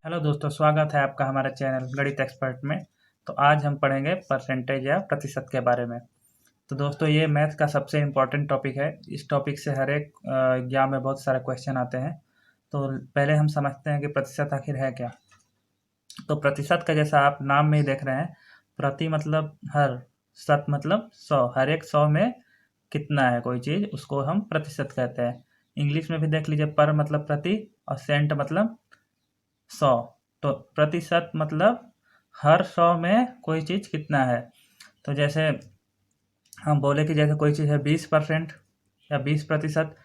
Hello दोस्तों, स्वागत है आपका हमारे चैनल गणित एक्सपर्ट में। तो आज हम पढ़ेंगे परसेंटेज या प्रतिशत के बारे में। तो दोस्तों, ये मैथ का सबसे इम्पोर्टेंट टॉपिक है। इस टॉपिक से हर एक एग्जाम में बहुत सारे क्वेश्चन आते हैं। तो पहले हम समझते हैं कि प्रतिशत आखिर है क्या। तो प्रतिशत का जैसा आप नाम में ही देख रहे हैं, प्रति मतलब हर, शत मतलब 100। हर एक 100 में कितना है कोई चीज़, उसको हम प्रतिशत कहते हैं। इंग्लिश में भी देख लीजिए, पर मतलब प्रति और सेंट मतलब 100। तो प्रतिशत मतलब हर 100 में कोई चीज़ कितना है। तो जैसे हम बोले कि जैसे कोई चीज़ है 20% या 20%,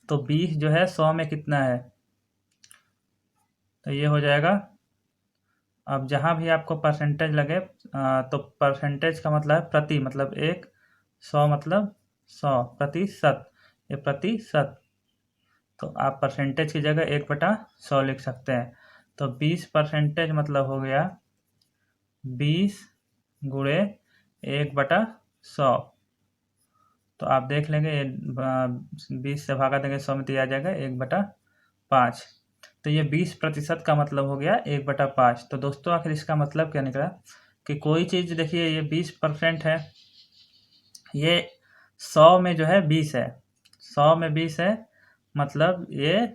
तो 20 जो है 100 में कितना है, तो ये हो जाएगा। अब जहाँ भी आपको परसेंटेज लगे, तो परसेंटेज का मतलब है प्रति मतलब एक, 100 मतलब 100, प्रतिशत ये प्रतिशत। तो आप परसेंटेज की जगह 1/100 लिख सकते हैं। तो 20% मतलब हो गया 20 गुणे 1/100। तो आप देख लेंगे, 20 से भागा देंगे 100 में, तो ये आ जाएगा 1/5। तो ये 20% का मतलब हो गया 1/5। तो दोस्तों, आखिर इसका मतलब क्या निकला कि कोई चीज़, देखिए ये 20% है, ये 100 में जो है 20 है, 100 में 20 है, मतलब ये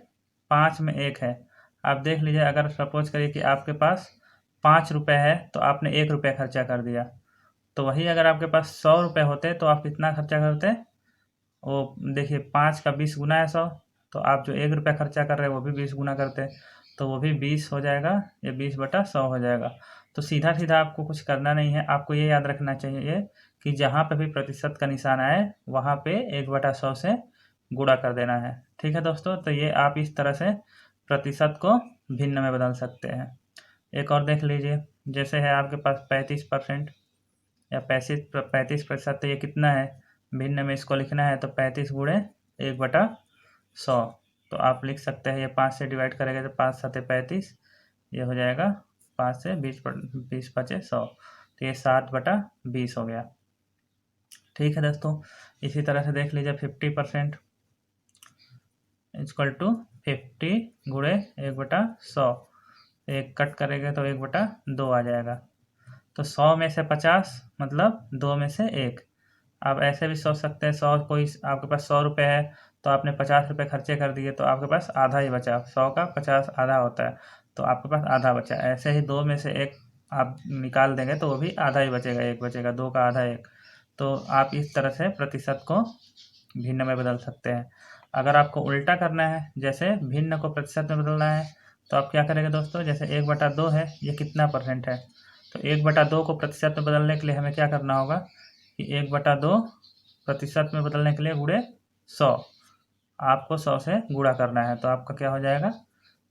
5 में 1 है। आप देख लीजिए, अगर सपोज करिए कि आपके पास 5 रुपये है, तो आपने 1 रुपया खर्चा कर दिया। तो वही अगर आपके पास 100 रुपये होते तो आप कितना खर्चा करते। वो देखिए, 5 का 20 गुना है 100। तो आप जो 1 रुपया खर्चा कर रहे हैं वो भी 20 गुना करते, तो वो भी 20 हो जाएगा, ये 20/100 हो जाएगा। तो सीधा सीधा आपको कुछ करना नहीं है, आपको ये याद रखना चाहिए कि जहाँ पे भी प्रतिशत का निशान आए वहाँ पे 1/100 से गुणा कर देना है। ठीक है दोस्तों, तो ये आप इस तरह से प्रतिशत को भिन्न में बदल सकते हैं। एक और देख लीजिए, जैसे है आपके पास 35% या 35%, तो ये कितना है, भिन्न में इसको लिखना है, तो 35 गुणे 1/100। तो आप लिख सकते हैं, ये 5 से डिवाइड करेंगे तो 5 7 35, ये हो जाएगा 5 से 20 5 100, तो ये 7/20 हो गया। ठीक है दोस्तों, इसी तरह से देख लीजिए 50% इक्वल टू 50 गुणे 1/100। एक कट करेंगे तो 1/2 आ जाएगा। तो 100 में से 50 मतलब 2 में से 1। आप ऐसे भी सोच सकते हैं, 100 कोई आपके पास 100 रुपये है, तो आपने 50 रुपये खर्चे कर दिए, तो आपके पास आधा ही बचा। 100 का 50 आधा होता है, तो आपके पास आधा बचा। ऐसे ही 2 में से 1 आप निकाल देंगे तो वो भी आधा ही बचेगा, 1 बचेगा, 2 का आधा 1। तो आप इस तरह से प्रतिशत को भिन्न में बदल सकते हैं। अगर आपको उल्टा करना है, जैसे भिन्न को प्रतिशत में बदलना है, तो आप क्या करेंगे दोस्तों, जैसे 1/2 है, ये कितना परसेंट है, तो 1/2 को प्रतिशत में बदलने के लिए हमें क्या करना होगा कि 1/2 प्रतिशत में बदलने के लिए गुणे 100, आपको 100 से गुणा करना है, तो आपका क्या हो जाएगा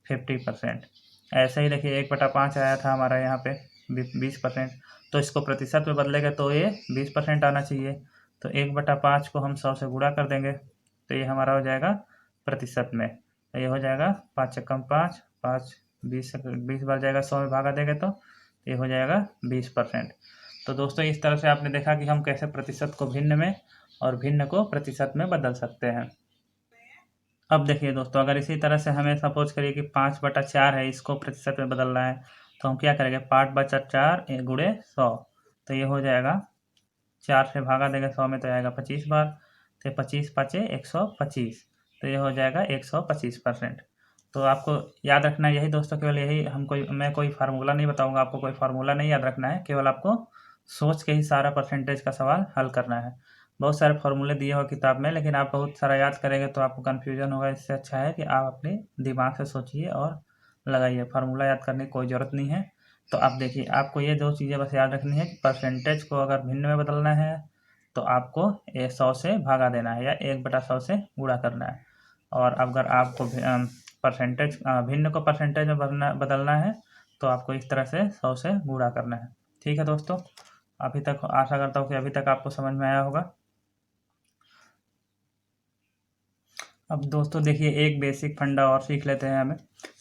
50%। ऐसे ही देखिए 1/5 आया था हमारा यहाँ पे 20%, तो इसको प्रतिशत में बदलेगा तो ये 20% आना चाहिए। तो 1/5 को हम 100 से गुणा कर देंगे, तो ये हमारा हो जाएगा प्रतिशत में। तो ये हो जाएगा 5 चक्कम 5, 5 20 बार जाएगा, 100 में भागा देंगे तो ये हो जाएगा 20%। तो दोस्तों, इस तरह से आपने देखा कि हम कैसे प्रतिशत को भिन्न में और भिन्न को प्रतिशत में बदल सकते हैं। अब देखिए दोस्तों, अगर इसी तरह से हमें सपोज करिए कि 5/4 है, इसको प्रतिशत में बदलना है, तो हम क्या करेंगे, 5/4 गुणे 100। तो ये हो जाएगा, 4 से भागा देंगे 100 में, तो आएगा 25 बार, तो 25 पाँचे 125, तो ये हो जाएगा 125%। तो आपको याद रखना है यही दोस्तों, केवल यही, मैं कोई फार्मूला नहीं बताऊंगा आपको, कोई फार्मूला नहीं याद रखना है, केवल आपको सोच के ही सारा परसेंटेज का सवाल हल करना है। बहुत सारे फार्मूले दिए हो किताब में, लेकिन आप बहुत सारा याद करेंगे तो आपको कन्फ्यूजन होगा। इससे अच्छा है कि आप अपने दिमाग से सोचिए और लगाइए, फार्मूला याद करने की कोई ज़रूरत नहीं है। तो आप देखिए, आपको ये 2 चीज़ें बस याद रखनी है कि परसेंटेज को अगर भिन्न में बदलना है, तो आपको 100 से भागा देना है या 1/100 से गुणा करना है। और अगर आपको भिन्न को परसेंटेज में बदलना है, तो आपको इस तरह से 100 से गुणा करना है। ठीक है दोस्तों, अभी तक आशा करता हूँ कि अभी तक आपको समझ में आया होगा। अब दोस्तों देखिए, एक बेसिक फंडा और सीख लेते हैं हमें।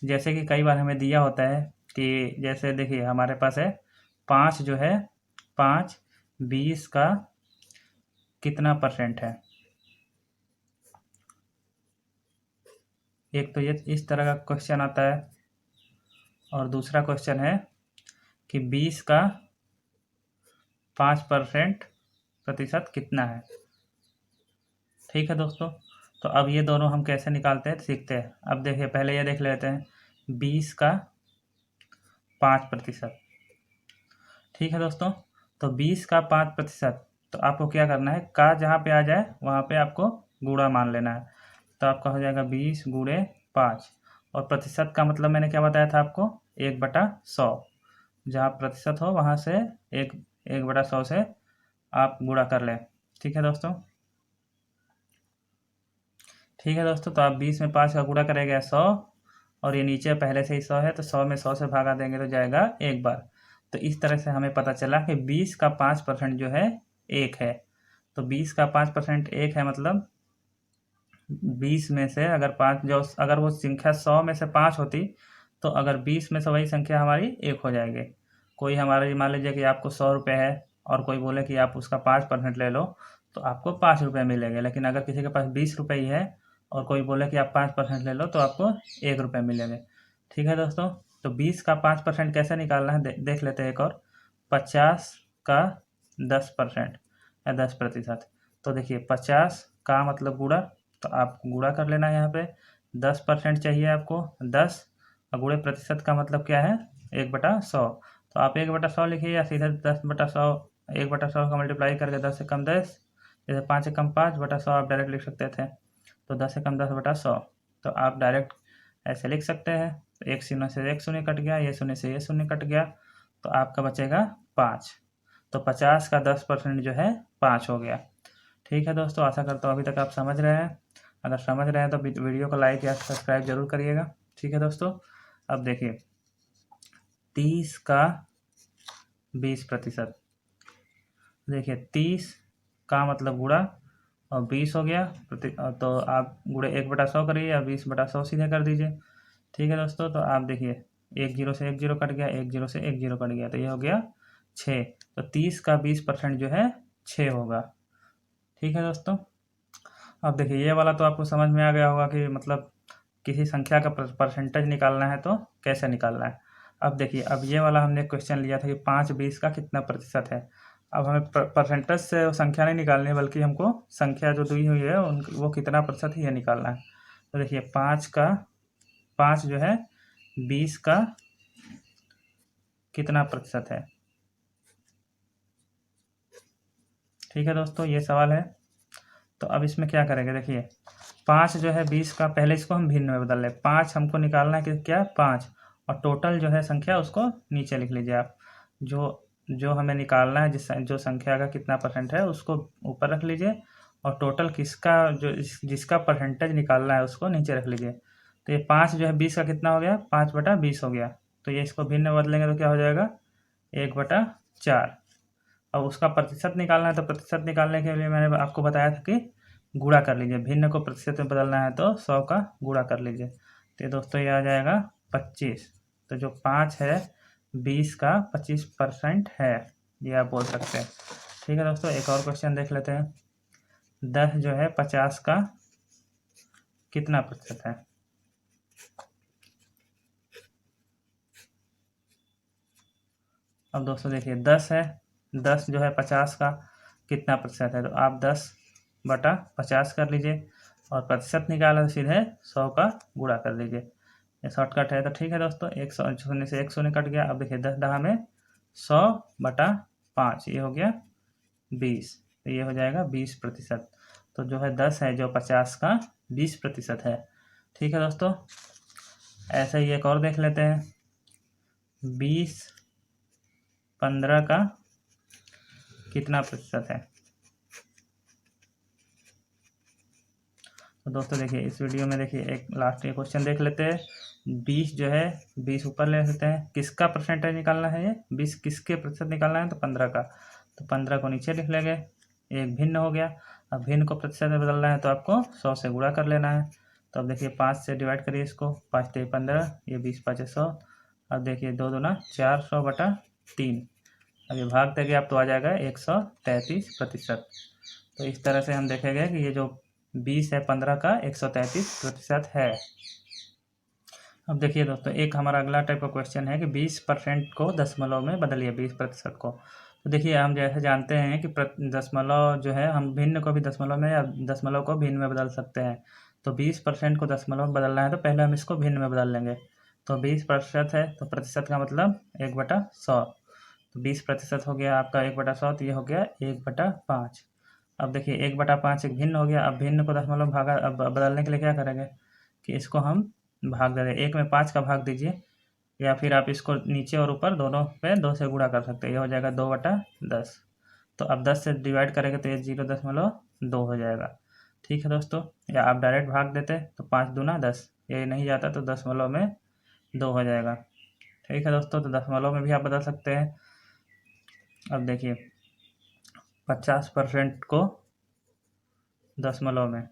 जैसे कि कई बार हमें दिया होता है कि जैसे देखिए हमारे पास है 5 जो है, 5 20 का कितना परसेंट है। एक तो ये इस तरह का क्वेश्चन आता है, और दूसरा क्वेश्चन है कि 20 का 5% प्रतिशत कितना है। ठीक है दोस्तों, तो अब ये दोनों हम कैसे निकालते हैं सीखते हैं। अब देखिए पहले ये देख लेते हैं 20 का 5%। ठीक है दोस्तों, तो 20 का 5%, तो आपको क्या करना है, का जहाँ पे आ जाए वहाँ पे आपको गुणा मान लेना है। तो आपका हो जाएगा 20 गुणे 5, और प्रतिशत का मतलब मैंने क्या बताया था आपको, 1/100। जहाँ प्रतिशत हो वहाँ से 1/100 से आप गुणा कर लें। ठीक है दोस्तों, ठीक है दोस्तों, तो आप 20 में 5 का गुणा करेंगे 100, और ये नीचे पहले से ही 100 है, तो 100 में 100 से भागा देंगे तो जाएगा एक बार। तो इस तरह से हमें पता चला कि 20 का 5% जो है 1 है। तो 20 का 5% 1 है, मतलब 20 में से अगर वो संख्या 100 में से 5 होती, तो अगर 20 में से वही संख्या हमारी 1 हो जाएगी। कोई हमारी मान लीजिए कि आपको 100 रुपये है, और कोई बोले कि आप उसका 5% ले लो, तो आपको 5 रुपये मिलेंगे। लेकिन अगर किसी के पास 20 रुपये ही है, और कोई बोले कि आप 5% ले लो, तो आपको 1 रुपये मिलेंगे। ठीक है दोस्तों, तो 20 का 5% कैसे निकालना है देख लेते हैं एक और। 50 का 10% या 10%। तो देखिए 50 का मतलब गुणा, तो आप गुणा कर लेना है यहाँ पे। 10% चाहिए आपको, 10, और गुणे प्रतिशत का मतलब क्या है, 1/100। तो आप 1/100 लिखिए, या सीधे 10/100, 1/100 का मल्टीप्लाई करके 10 से कम 10, जैसे 5 से कम 5/100 आप डायरेक्ट लिख सकते थे। तो 10 से कम 10/100, तो आप डायरेक्ट ऐसे लिख सकते हैं। तो एक शून्य से एक शून्य कट गया, ये शून्य से ये शून्य कट गया, तो आपका बचेगा 5। तो 50 का 10% जो है 5 हो गया। ठीक है दोस्तों, आशा करता हूँ अभी तक आप समझ रहे हैं। अगर समझ रहे हैं तो वीडियो को लाइक या सब्सक्राइब जरूर करिएगा। ठीक है दोस्तों, अब देखिए 30 का 20%। देखिए 30 का मतलब गुणा, और 20 हो गया तो आप गुणे 1/100 करिए, या 20/100 सीधे कर दीजिए। ठीक है दोस्तों, तो आप देखिए 1 जीरो से 1 जीरो कट गया, 1 जीरो से 1 जीरो कट गया, तो ये हो गया 6। तो 30 का 20% जो है 6 होगा। ठीक है दोस्तों, अब देखिए ये वाला तो आपको समझ में आ गया होगा कि मतलब किसी संख्या का परसेंटेज निकालना है तो कैसे निकालना है। अब देखिए, अब ये वाला हमने क्वेश्चन लिया था कि 5/20 का कितना प्रतिशत है। अब हमें परसेंटेज से संख्या नहीं निकालनी है, बल्कि हमको संख्या जो दी हुई है वो कितना प्रतिशत है ये निकालना है। तो देखिए 5 जो है 20 का कितना प्रतिशत है। ठीक है दोस्तों, ये सवाल है। तो अब इसमें क्या करेंगे, देखिए 5 जो है 20 का, पहले इसको हम भिन्न में बदल लें। 5 हमको निकालना है कि क्या, 5, और टोटल जो है संख्या उसको नीचे लिख लीजिए आप। जो जो हमें निकालना है, जो संख्या का कितना परसेंट है उसको ऊपर रख लीजिए, और टोटल जिसका परसेंटेज निकालना है उसको नीचे रख लीजिए। तो ये 5 जो है 20 का कितना हो गया, 5/20 हो गया। तो ये इसको भिन्न में बदलेंगे तो क्या हो जाएगा, 1/4। अब उसका प्रतिशत निकालना है, तो प्रतिशत निकालने के लिए मैंने आपको बताया था कि गुणा कर लीजिए। भिन्न को प्रतिशत में बदलना है तो 100 का गुणा कर लीजिए। तो दोस्तों ये आ जाएगा 25। तो जो 5 है 20 का 25% है, ये आप बोल सकते हैं। ठीक है दोस्तों, एक और क्वेश्चन देख लेते हैं। 10 जो है 50 का कितना प्रतिशत है। अब दोस्तों देखिए 10 है, 10 जो है 50 का कितना प्रतिशत है, तो आप 10/50 कर लीजिए, और प्रतिशत निकाला तो सीधे 100 का गुणा कर लीजिए। ये शॉर्टकट है। तो ठीक है दोस्तों, 100 शून्य से 1 शून्य कट गया। अब देखिए 10 में 100/5, ये हो गया 20, तो ये हो जाएगा 20%। तो जो है 10 है जो 50 का 20% है। ठीक है दोस्तों, ऐसे ही एक और देख लेते हैं। 20/15 का कितना प्रतिशत है। तो दोस्तों देखिए इस वीडियो में देखिए एक लास्ट ये क्वेश्चन देख लेते हैं। 20 जो है 20 ऊपर ले लेते हैं, किसका परसेंटेज निकालना है, ये 20 किसके प्रतिशत निकालना है, तो 15 का। तो 15 को नीचे लिख लेंगे, एक भिन्न हो गया। अब भिन्न को प्रतिशत में बदलना है तो आपको 100 से गुणा कर लेना है। तो अब देखिए 5 से डिवाइड करिए इसको, 5 3 15, ये 20 5 100। अब देखिए 2 दूना 4, 100/3। अब ये भाग देंगे आप तो आ जाएगा 133%। तो इस तरह से हम देखेंगे कि ये जो 20 है 15 का 133% है। अब देखिए दोस्तों, एक हमारा अगला टाइप का क्वेश्चन है कि 20% को दशमलव में बदलिए, 20% को। तो देखिए, हम जैसे जानते हैं कि दशमलव जो है, हम भिन्न को भी दशमलव में या दशमलव को भिन्न में बदल सकते हैं। तो 20% को दशमलव में बदलना है तो पहले हम इसको भिन्न में बदल लेंगे। तो 20% है तो प्रतिशत का मतलब 1/100। तो 20% हो गया आपका 1/100, तो ये हो गया 1/5। अब देखिए 1/5 एक भिन्न हो गया। अब भिन्न को दशमलव भागा, अब बदलने के लिए क्या करेंगे कि इसको हम भाग दे दें। 1 में 5 का भाग दीजिए, या फिर आप इसको नीचे और ऊपर दोनों पे 2 से गुणा कर सकते हैं। ये हो जाएगा 2/10। तो अब 10 से डिवाइड करेंगे तो ये 0.2 हो जाएगा। ठीक है दोस्तों, या आप डायरेक्ट भाग देते तो 5 दूना 10, ये नहीं जाता तो दशमलव में 2 हो जाएगा। ठीक है दोस्तों, तो दशमलव में भी आप बदल सकते हैं। अब देखिए 50% को दशमलव में,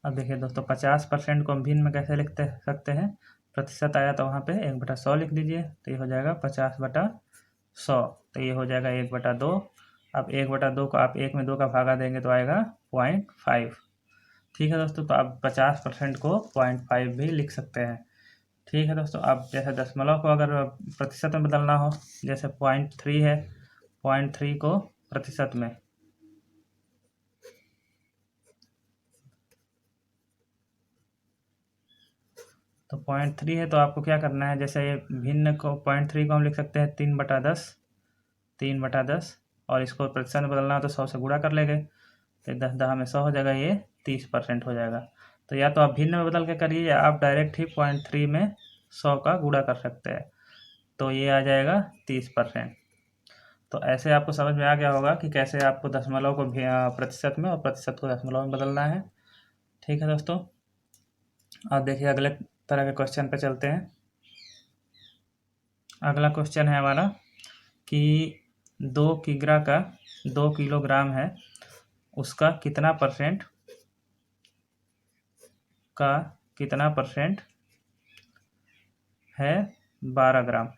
अब देखिए दोस्तों 50% को हम भिन्न में कैसे लिख सकते हैं। प्रतिशत आया तो वहाँ पे 1/100 लिख दीजिए, तो ये हो जाएगा 50/100। तो ये हो जाएगा 1/2। अब 1/2 को आप 1 में 2 का भागा देंगे तो आएगा 0.5। ठीक है दोस्तों, तो आप 50% को 0.5 भी लिख सकते हैं। ठीक है दोस्तों, अब जैसे दशमलव को अगर प्रतिशत में बदलना हो, जैसे 0.3 है, 0.3 को प्रतिशत में, तो 0.3 है तो आपको क्या करना है, जैसे भिन्न को 0.3 को हम लिख सकते हैं 3/10, 3/10, और इसको प्रतिशत में बदलना हो तो 100 से गुणा कर लेंगे, तो 10 में 100 हो जाएगा, ये 30% हो जाएगा। तो या तो आप भिन्न में बदल के करिए, या आप डायरेक्ट ही 0.3 में 100 का गुणा कर सकते हैं, तो ये आ जाएगा 30%। तो ऐसे आपको समझ में आ गया होगा कि कैसे आपको दशमलव को प्रतिशत में और प्रतिशत को दशमलव में बदलना है। ठीक है दोस्तों, अब देखिए अगले तरह के क्वेश्चन पे चलते हैं। अगला क्वेश्चन है हमारा कि 2 किलोग्राम है, उसका कितना परसेंट है 12 ग्राम।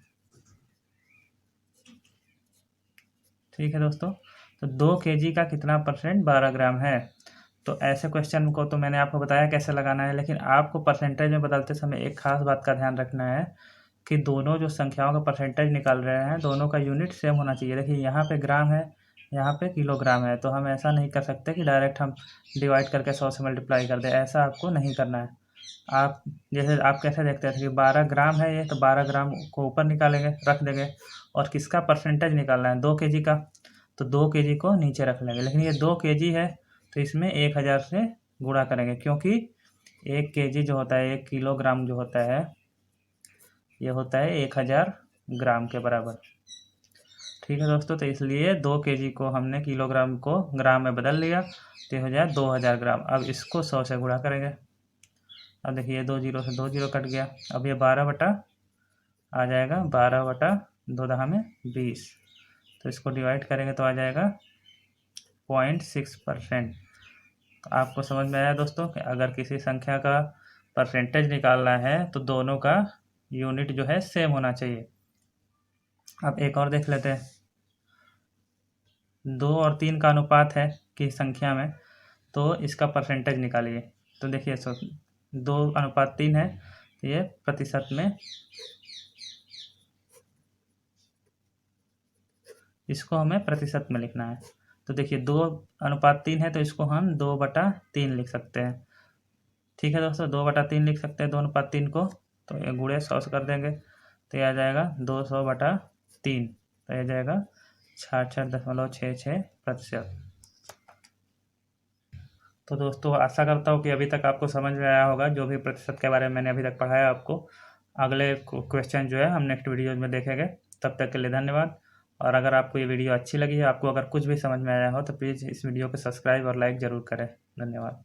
ठीक है दोस्तों, तो 2 kg का कितना परसेंट 12 ग्राम है। तो ऐसे क्वेश्चन को तो मैंने आपको बताया कैसे लगाना है, लेकिन आपको परसेंटेज में बदलते समय एक खास बात का ध्यान रखना है कि दोनों जो संख्याओं का परसेंटेज निकाल रहे हैं, दोनों का यूनिट सेम होना चाहिए। देखिए यहाँ पे ग्राम है, यहाँ पे किलोग्राम है, तो हम ऐसा नहीं कर सकते कि डायरेक्ट हम डिवाइड करके 100 से मल्टीप्लाई कर दें, ऐसा आपको नहीं करना है। आप जैसे आप कैसे देखते हैं कि 12 ग्राम है ये, तो 12 ग्राम को ऊपर निकालेंगे, रख देंगे, और किसका परसेंटेज निकालना है 2 kg का, तो 2 kg को नीचे रख लेंगे। लेकिन ये 2 kg है तो इसमें 1000 से गुणा करेंगे, क्योंकि 1 kg जो होता है, 1 किलोग्राम जो होता है, ये होता है 1000 ग्राम के बराबर। ठीक है दोस्तों, तो इसलिए 2 kg को हमने किलोग्राम को ग्राम में बदल लिया, तो हो जाए 2000 ग्राम। अब इसको 100 से गुणा करेंगे। अब देखिए 2 जीरो से 2 जीरो कट गया, अब ये 12 बटा आ जाएगा, 12/2 में 20, तो इसको डिवाइड करेंगे तो आ जाएगा 0.6%। आपको समझ में आया दोस्तों कि अगर किसी संख्या का परसेंटेज निकालना है तो दोनों का यूनिट जो है सेम होना चाहिए। अब एक और देख लेते हैं, 2 और 3 का अनुपात है कि संख्या में, तो इसका परसेंटेज निकालिए। तो देखिए 2:3 है, तो ये प्रतिशत में, इसको हमें प्रतिशत में लिखना है। तो देखिए 2:3 है, तो इसको हम 2/3 लिख सकते हैं। ठीक है दोस्तों, 2/3 लिख सकते हैं 2:3 को, तो ये गुणे 100 से कर देंगे, तो ये आ जाएगा 200/3, तो ये जाएगा 66.66%। तो दोस्तों आशा करता हूँ कि अभी तक आपको समझ में आया होगा, जो भी प्रतिशत के बारे में मैंने अभी तक पढ़ाया आपको। अगले क्वेश्चन जो है हम नेक्स्ट वीडियो में देखेंगे। तब तक के लिए धन्यवाद। और अगर आपको ये वीडियो अच्छी लगी है, आपको अगर कुछ भी समझ में आया हो, तो प्लीज़ इस वीडियो को सब्सक्राइब और लाइक ज़रूर करें। धन्यवाद।